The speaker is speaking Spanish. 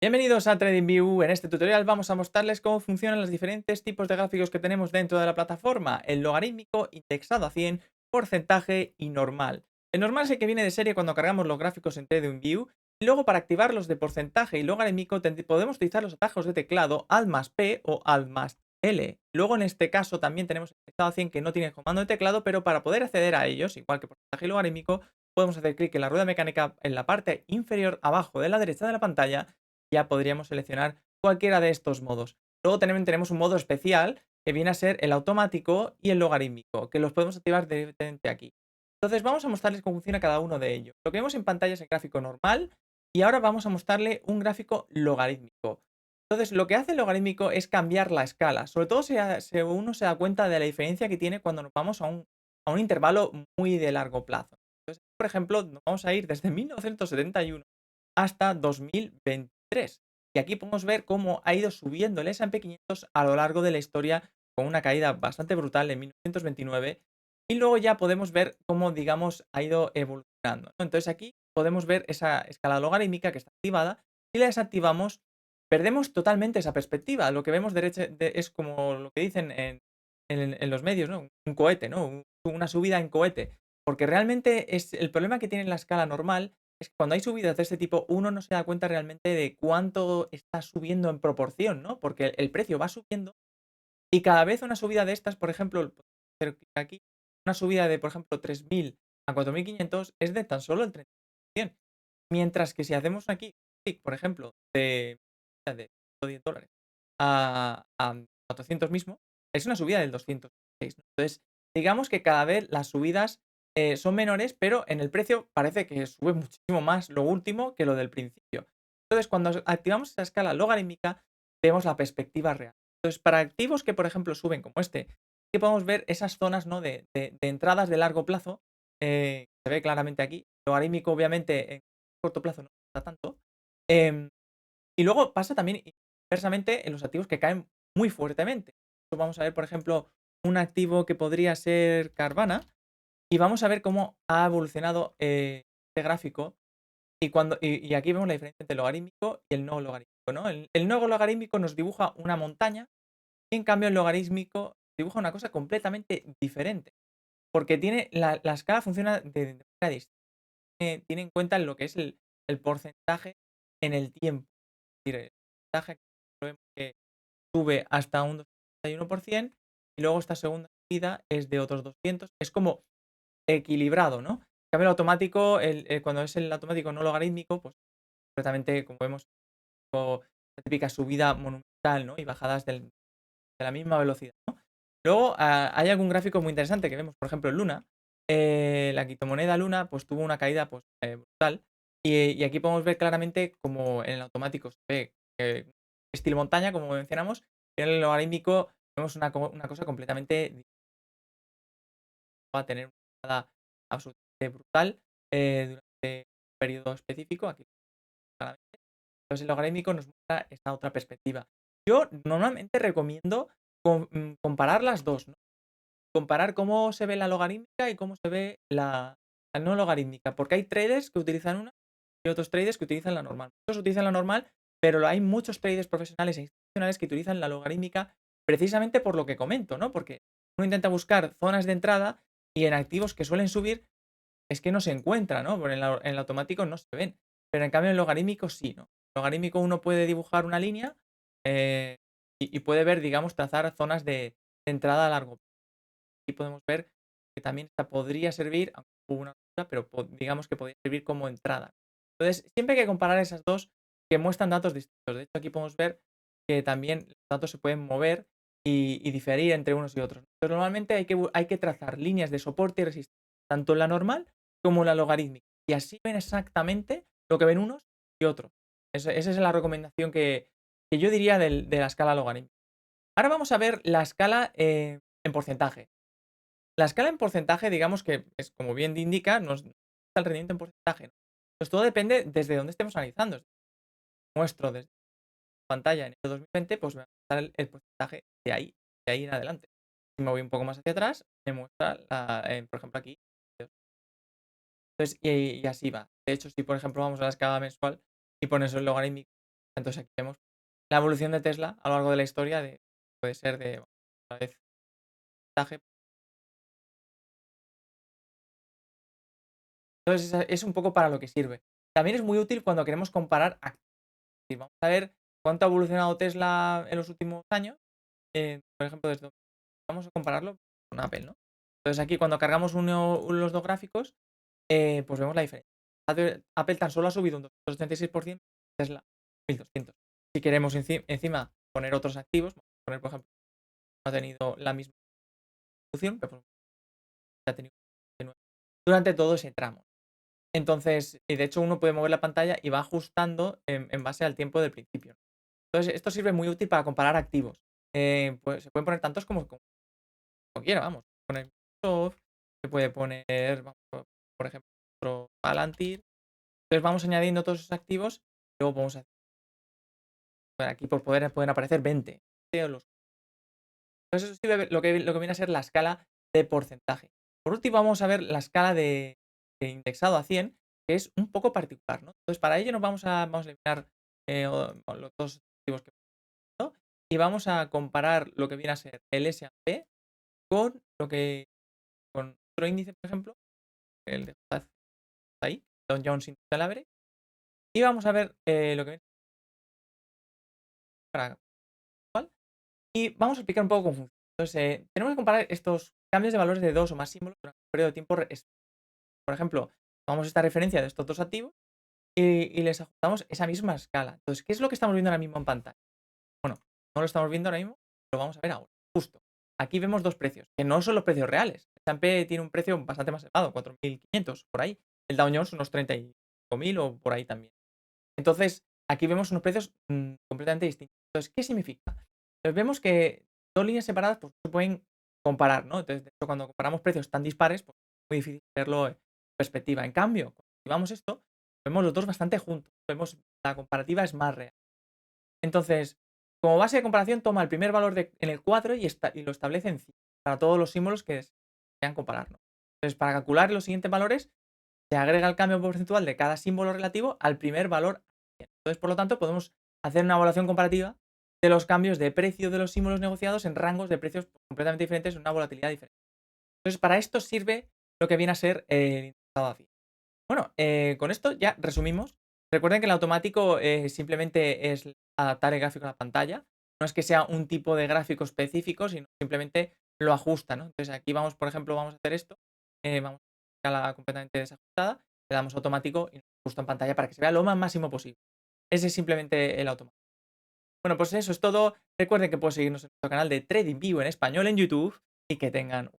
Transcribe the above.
Bienvenidos a TradingView. En este tutorial vamos a mostrarles cómo funcionan los diferentes tipos de gráficos que tenemos dentro de la plataforma: el logarítmico, indexado a 100, porcentaje y normal. El normal es el que viene de serie cuando cargamos los gráficos en TradingView, y luego para activar los de porcentaje y logarítmico podemos utilizar los atajos de teclado Alt más P o Alt más L. Luego en este caso también tenemos el indexado a 100, que no tiene comando de teclado, pero para poder acceder a ellos, igual que porcentaje y logarítmico, podemos hacer clic en la rueda mecánica en la parte inferior abajo de la derecha de la pantalla. Ya podríamos seleccionar cualquiera de estos modos. Luego también tenemos un modo especial que viene a ser el automático y el logarítmico, que los podemos activar directamente aquí. Entonces vamos a mostrarles cómo funciona cada uno de ellos. Lo que vemos en pantalla es el gráfico normal y ahora vamos a mostrarle un gráfico logarítmico. Entonces lo que hace el logarítmico es cambiar la escala, sobre todo si uno se da cuenta de la diferencia que tiene cuando nos vamos a un intervalo muy de largo plazo. Entonces, por ejemplo, nos vamos a ir desde 1971 hasta 2023. Y aquí podemos ver cómo ha ido subiendo el S&P 500 a lo largo de la historia, con una caída bastante brutal en 1929. Y luego ya podemos ver cómo, digamos, ha ido evolucionando, ¿no? Entonces aquí podemos ver esa escala logarítmica que está activada. Si la desactivamos, perdemos totalmente esa perspectiva. Lo que vemos es como lo que dicen en los medios, ¿no? Un cohete, ¿no? Una subida en cohete. Porque realmente es el problema que tiene la escala normal es que cuando hay subidas de este tipo, uno no se da cuenta realmente de cuánto está subiendo en proporción, ¿no? Porque el precio va subiendo y cada vez una subida de estas, por ejemplo, hacer clic aquí, una subida de, por ejemplo, 3.000 a 4.500 es de tan solo el 30%. Mientras que si hacemos aquí clic, por ejemplo, de $10 a 400 mismo, es una subida del 206, ¿no? Entonces, digamos que cada vez las subidas son menores, pero en el precio parece que sube muchísimo más lo último que lo del principio. Entonces, cuando activamos esa escala logarítmica, vemos la perspectiva real. Entonces, para activos que, por ejemplo, suben como este, que podemos ver esas zonas, ¿no? de entradas de largo plazo. Se ve claramente aquí. Logarítmico, obviamente, en corto plazo no pasa tanto. Em, y luego pasa también inversamente en los activos que caen muy fuertemente. Vamos a ver, por ejemplo, un activo que podría ser Carvana, y vamos a ver cómo ha evolucionado este gráfico. Y aquí vemos la diferencia entre el logarítmico y el no logarítmico, ¿no? El no logarítmico nos dibuja una montaña, y en cambio el logarítmico dibuja una cosa completamente diferente. Porque tiene la escala funciona de manera distinta. Tiene en cuenta lo que es el porcentaje en el tiempo. Es decir, el porcentaje aquí vemos que sube hasta un 231%, y luego esta segunda subida es de otros 200. Es como equilibrado, ¿no? En cambio el automático, cuando es el automático no logarítmico, pues completamente, como vemos, la típica subida monumental, ¿no? Y bajadas de la misma velocidad, ¿no? Luego, hay algún gráfico muy interesante que vemos, por ejemplo, en Luna. La criptomoneda Luna, pues, tuvo una caída, pues, brutal. Y aquí podemos ver claramente como en el automático se ve, estilo montaña, como mencionamos, y en el logarítmico vemos una cosa completamente va a tener una bajada absolutamente brutal, durante un periodo específico, aquí claramente. Entonces, el logarítmico nos muestra esta otra perspectiva. Yo normalmente recomiendo comparar las 2, ¿no? Comparar cómo se ve la logarítmica y cómo se ve la no logarítmica, porque hay traders que utilizan una y otros traders que utilizan la normal. Muchos utilizan la normal, pero hay muchos traders profesionales e institucionales que utilizan la logarítmica precisamente por lo que comento, ¿no? Porque uno intenta buscar zonas de entrada y en activos que suelen subir es que no se encuentra, ¿no? Porque en el automático no se ven, pero en cambio en el logarítmico sí, ¿no? En el logarítmico uno puede dibujar una línea, eh, y puede ver, digamos, trazar zonas de entrada a largo plazo. Y podemos ver que también esta podría servir, aunque hubo una ruptura, pero digamos que podría servir como entrada. Entonces, siempre hay que comparar esas dos que muestran datos distintos. De hecho, aquí podemos ver que también los datos se pueden mover y diferir entre unos y otros. Pero normalmente hay que trazar líneas de soporte y resistencia, tanto en la normal como en la logarítmica. Y así ven exactamente lo que ven unos y otros. Esa es la recomendación que yo diría de la escala logarítmica. Ahora vamos a ver la escala en porcentaje. La escala en porcentaje, digamos que es como bien indica, nos da el rendimiento en porcentaje, ¿no? Pues todo depende desde dónde estemos analizando. Muestro desde pantalla en el 2020, pues me va a mostrar el porcentaje de ahí en adelante. Si me voy un poco más hacia atrás, me muestra, por ejemplo, aquí. Entonces, y así va. De hecho, si por ejemplo vamos a la escala mensual y pones el logarítmico, Entonces aquí vemos la evolución de Tesla a lo largo de la historia de puede ser de otra vez porcentaje. Entonces es un poco para lo que sirve. También es muy útil cuando queremos comparar activos. Vamos a ver cuánto ha evolucionado Tesla en los últimos años. Por ejemplo, vamos a compararlo con Apple, ¿no? Entonces aquí cuando cargamos los dos gráficos, pues vemos la diferencia. Apple tan solo ha subido un 286%, Tesla 1200. Si queremos encima poner otros activos, vamos a poner, por ejemplo, no ha tenido la misma evolución, pero ha tenido durante todo ese tramo. Entonces, y de hecho uno puede mover la pantalla y va ajustando en base al tiempo del principio. Entonces, esto sirve muy útil para comparar activos. Pues se pueden poner tantos como quiera, vamos. Poner Microsoft, se puede poner, vamos, por ejemplo, otro Palantir. Entonces vamos añadiendo todos esos activos. Luego podemos hacer, aquí por poder pueden aparecer 20. Entonces eso sirve lo que viene a ser la escala de porcentaje. Por último, vamos a ver la escala de indexado a 100, que es un poco particular, ¿no? Entonces, para ello nos vamos a eliminar los dos activos que hemos, ¿no? Y vamos a comparar lo que viene a ser el S&P con con otro índice, por ejemplo, el de ahí, Dow Jones Industrial Average, y vamos a ver lo que viene para cuál, y vamos a explicar un poco cómo funciona. Entonces, tenemos que comparar estos cambios de valores de dos o más símbolos durante un periodo de tiempo. Por ejemplo, tomamos esta referencia de estos dos activos y les ajustamos esa misma escala. Entonces, ¿qué es lo que estamos viendo ahora mismo en pantalla? Bueno, no lo estamos viendo ahora mismo, lo vamos a ver ahora. Justo. Aquí vemos dos precios, que no son los precios reales. El S&P tiene un precio bastante más elevado, 4.500 por ahí. El Dow Jones unos 35.000 o por ahí también. Entonces, aquí vemos unos precios completamente distintos. Entonces, ¿qué significa? Entonces, vemos que dos líneas separadas pues, no se pueden comparar, ¿no? Entonces, de hecho, cuando comparamos precios tan dispares, pues es muy difícil verlo en perspectiva. En cambio, cuando activamos esto, vemos los dos bastante juntos. Vemos la comparativa es más real. Entonces, como base de comparación, toma el primer valor en el cuadro y lo establece en 100 para todos los símbolos que sean compararnos. Entonces, para calcular los siguientes valores, se agrega el cambio porcentual de cada símbolo relativo al primer valor. Entonces, por lo tanto, podemos hacer una evaluación comparativa de los cambios de precio de los símbolos negociados en rangos de precios completamente diferentes, en una volatilidad diferente. Entonces, para esto sirve lo que viene a ser el indexado AFI. Bueno, con esto ya resumimos. Recuerden que el automático simplemente es adaptar el gráfico a la pantalla. No es que sea un tipo de gráfico específico, sino simplemente lo ajusta, ¿no? Entonces aquí vamos, por ejemplo, vamos a hacer esto. Vamos a escala completamente desajustada. Le damos automático y nos ajusta en pantalla para que se vea lo más máximo posible. Ese es simplemente el automático. Bueno, pues eso es todo. Recuerden que pueden seguirnos en nuestro canal de TradingView en español en YouTube y que tengan